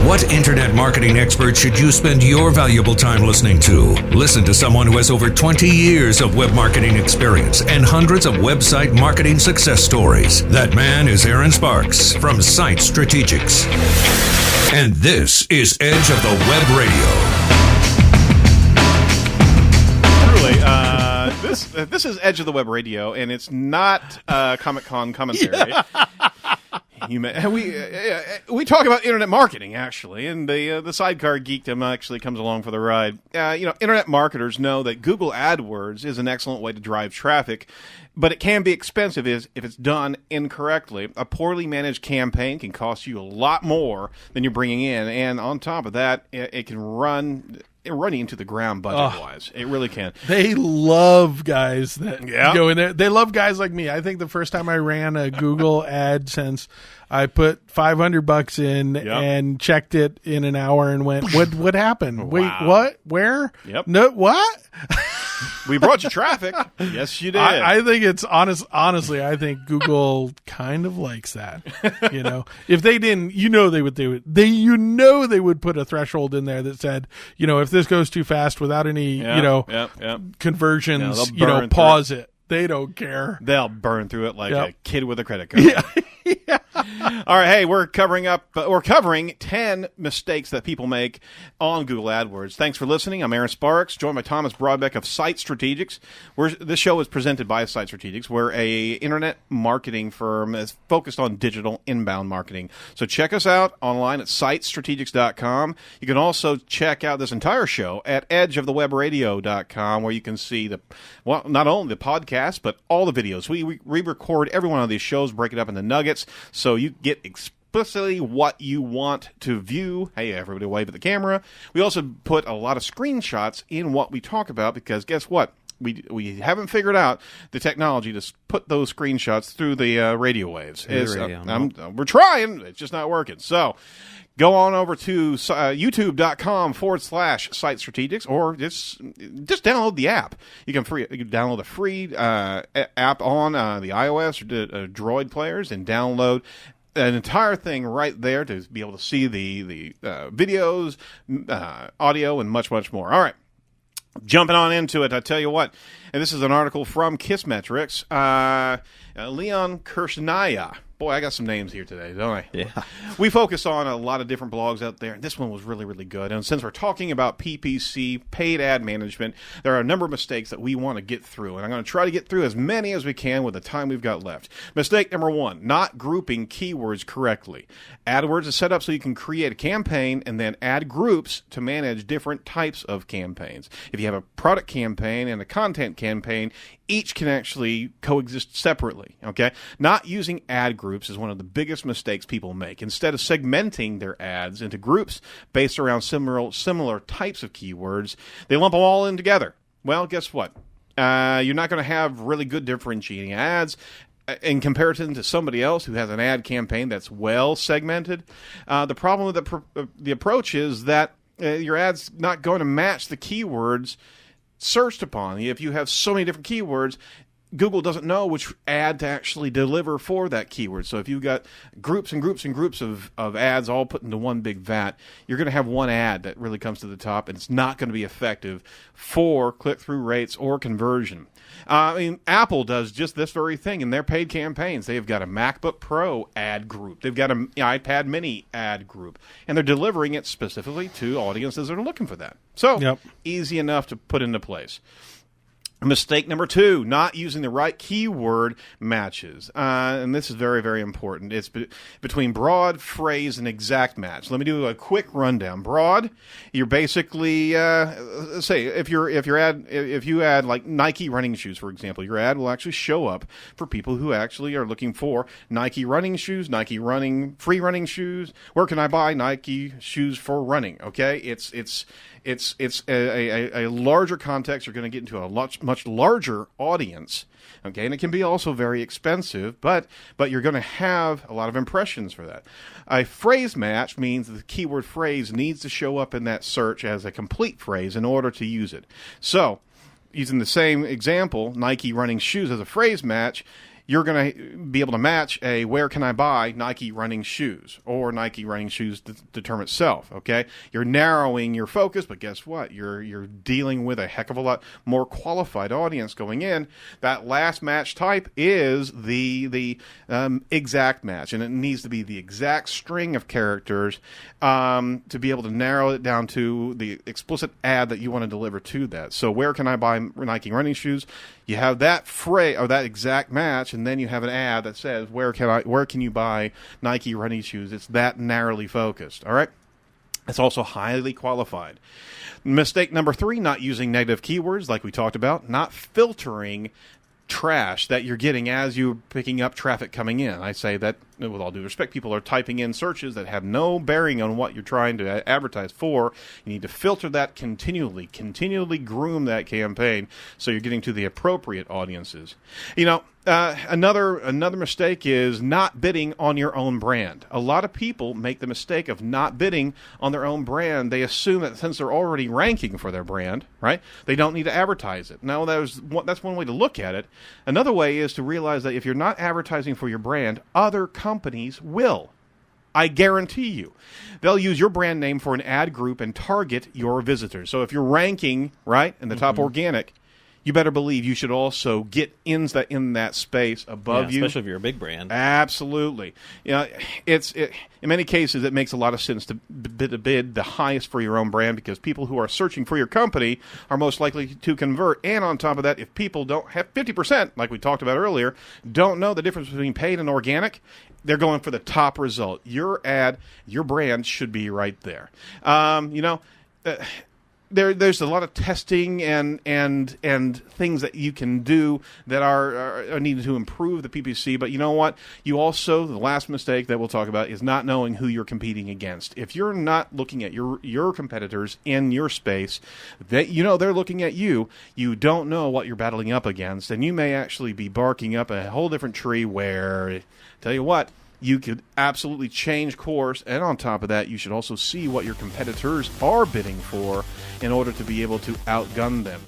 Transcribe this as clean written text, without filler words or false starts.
What internet marketing expert should you spend your valuable time listening to? Listen to someone who has over 20 years of web marketing experience and hundreds of website marketing success stories. That man is Aaron Sparks from Site Strategics. And this is Edge of the Web Radio. Truly, this is Edge of the Web Radio, and it's not Comic-Con commentary. We talk about internet marketing, actually, and the sidecar geekdom actually comes along for the ride. Internet marketers know that Google Adwords is an excellent way to drive traffic, but it can be expensive if it's done incorrectly. A poorly managed campaign can cost you a lot more than you're bringing in, and on top of that, it can run into the ground budget-wise. It really can. They love guys that go in there. They love guys like me. I think the first time I ran a Google AdSense, I put $500 in and checked it in an hour and went, what happened? Wait, what? Where? Yep. No, what? We brought you traffic. Yes, you did. I think it's honestly, I think Google kind of likes that. If they didn't, they would put a threshold in there that said, if this goes too fast without any, conversions, pause it. They don't care. They'll burn through it like a kid with a credit card. Yeah. All right, hey, we're covering 10 mistakes that people make on Google AdWords. Thanks for listening. I'm Aaron Sparks, joined by Thomas Broadbeck of Site Strategics. This show is presented by Site Strategics. We're a internet marketing firm that's focused on digital inbound marketing. So check us out online at sitestrategics.com. You can also check out this entire show at edgeofthewebradio.com, where you can see not only the podcast, but all the videos. We re-record every one of these shows, break it up into nuggets, so you get explicitly what you want to view. Hey, everybody wave at the camera. We also put a lot of screenshots in what we talk about, because guess what? We haven't figured out the technology to put those screenshots through the radio waves. We're trying. It's just not working. So go on over to youtube.com/Site Strategics, or just download the app. You can download a free app on the iOS or Droid players and download an entire thing right there to be able to see the videos, audio, and much, much more. All right. Jumping on into it, I tell you what, and this is an article from Kissmetrics. Leon Kirshnaya. Boy, I got some names here today, don't I? Yeah. We focus on a lot of different blogs out there, and this one was really, really good. And since we're talking about PPC, paid ad management, there are a number of mistakes that we want to get through, and I'm going to try to get through as many as we can with the time we've got left. Mistake number 1, not grouping keywords correctly. AdWords is set up so you can create a campaign and then add groups to manage different types of campaigns. If you have a product campaign and a content campaign, each can actually coexist separately, okay? Not using ad groups is one of the biggest mistakes people make. Instead of segmenting their ads into groups based around similar types of keywords, they lump them all in together. Well, guess what? You're not going to have really good differentiating ads in comparison to somebody else who has an ad campaign that's well segmented. The problem with the approach is that your ad's not going to match the keywords searched upon. If you have so many different keywords, Google doesn't know which ad to actually deliver for that keyword. So if you've got groups and groups and groups of ads all put into one big vat, you're going to have one ad that really comes to the top, and it's not going to be effective for click-through rates or conversion. Apple does just this very thing in their paid campaigns. They've got a MacBook Pro ad group. They've got an iPad Mini ad group, and they're delivering it specifically to audiences that are looking for that. So easy enough to put into place. Mistake number 2, not using the right keyword matches. And this is very, very important. It's between broad, phrase, and exact match. Let me do a quick rundown. Broad, you're basically, say, if you add like Nike running shoes, for example, your ad will actually show up for people who actually are looking for Nike running shoes, Nike free running shoes. Where can I buy Nike shoes for running? Okay, it's a larger context. You're going to get into a much larger audience, okay? And it can be also very expensive, but you're going to have a lot of impressions for that. A phrase match means the keyword phrase needs to show up in that search as a complete phrase in order to use it. So, using the same example, Nike running shoes as a phrase match, you're going to be able to match a where can I buy Nike running shoes or Nike running shoes the term itself, okay? You're narrowing your focus, but guess what? You're dealing with a heck of a lot more qualified audience going in. That last match type is the exact match, and it needs to be the exact string of characters to be able to narrow it down to the explicit ad that you want to deliver to that. So where can I buy Nike running shoes? You have that phrase or that exact match, and then you have an ad that says where can you buy Nike running shoes. It's that narrowly focused. All right. It's also highly qualified. Mistake number 3, not using negative keywords like we talked about, not filtering trash that you're getting as you're picking up traffic coming in. I say that with all due respect, people are typing in searches that have no bearing on what you're trying to advertise for. You need to filter that continually groom that campaign so you're getting to the appropriate audiences. Another mistake is not bidding on your own brand. A lot of people make the mistake of not bidding on their own brand. They assume that since they're already ranking for their brand, right, they don't need to advertise it. Now, that's one way to look at it. Another way is to realize that if you're not advertising for your brand, other companies will. I guarantee you. They'll use your brand name for an ad group and target your visitors. So if you're ranking, right, in the top organic, you better believe you should also get in that space above you. Especially if you're a big brand. Absolutely. In many cases, it makes a lot of sense to bid the highest for your own brand because people who are searching for your company are most likely to convert. And on top of that, if people don't have 50%, like we talked about earlier, don't know the difference between paid and organic, they're going for the top result. Your ad, your brand should be right there. There's a lot of testing and things that you can do that are needed to improve the PPC. But you know what? You also, the last mistake that we'll talk about is not knowing who you're competing against. If you're not looking at your competitors in your space, they're looking at you. You don't know what you're battling up against, and you may actually be barking up a whole different tree where, tell you what, you could absolutely change course, and on top of that, you should also see what your competitors are bidding for in order to be able to outgun them.